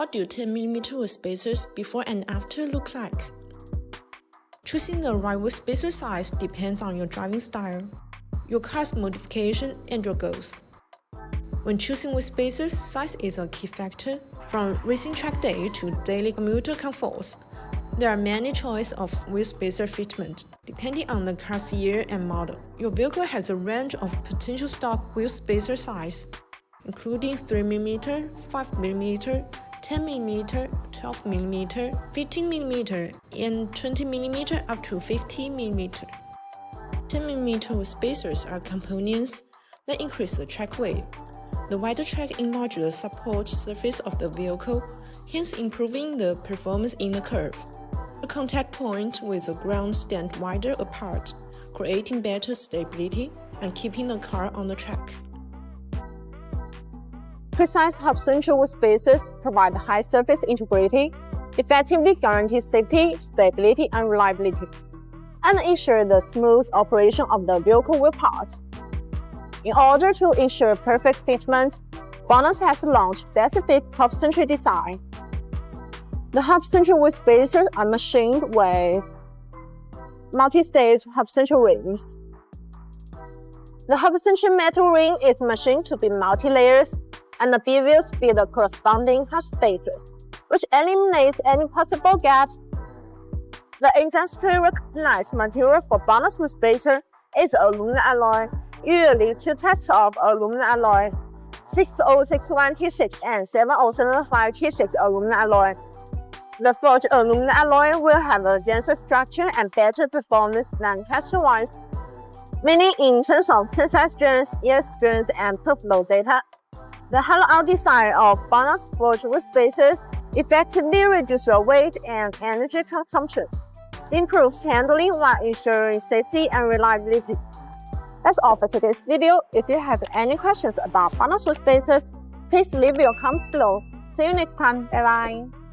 What do 10mm wheel spacers before and after look like? Choosing the right wheel spacer size depends on your driving style, your car's modification, and your goals. When choosing wheel spacers, size is a key factor. From racing track day to daily commuter comforts, there are many choices of wheel spacer fitment, depending on the car's year and model. Your vehicle has a range of potential stock wheel spacer size, including 3mm, 5mm, 10mm, 12mm, 15mm, and 20mm up to 50mm. 10mm wheel spacers are components that increase the track width. The wider track enlarges the support surface of the vehicle, hence improving the performance in the curve. The contact point with the ground stand wider apart, creating better stability and keeping the car on the track. Precise Hub-centric wheel spacers provide high surface integrity, effectively guarantee safety, stability, and reliability, and ensure the smooth operation of the vehicle wheel parts. In order to ensure perfect fitment, BONOSS has launched specific Hub-centric design. The Hub-centric wheel spacers are machined with multi-stage Hub-centric rings. The Hub-centric metal ring is machined to be multi-layers, and the beavers fill the corresponding hub spaces, which eliminates any possible gaps. The industry-recognized material for BONOSS wheel spacer is aluminum alloy, usually two types of aluminum alloy, 6061T6 and 7075T6 aluminum alloy. The forged aluminum alloy will have a denser structure and better performance than cast ones, meaning in terms of tensile strength, yield strength, and proof load data. The hollow-out design of BONOSS forged wheel spacers effectively reduces your weight and energy consumption, improves handling while ensuring safety and reliability. That's all for today's video. If you have any questions about BONOSS wheel spacers, please leave your comments below. See you next time. Bye bye.